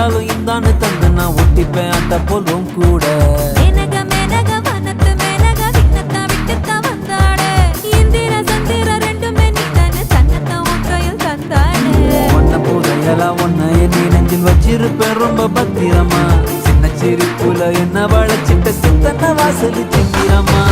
கேட்டாலும் இந்தான்னு தந்து நான் ஒட்டிப்பேன் அட்ட போலும் கூட. மேனக மேனக வனத்து மேனக விண்ணத்தா விட்டுத்தா வந்தாடு. இந்திர சந்திர ரெண்டுமே நீதானே தன்னத்தா உன் கையில் தந்தாடு. ஒன்ன புதையலா ஒன்ன என் நெஞ்சில் வச்சிருப்பேன் ரொம்ப பத்திரமா. சின்ன சிரிப்புல என்ன வளைச்சிட்ட சித்தன வாசல் சிந்திரமா.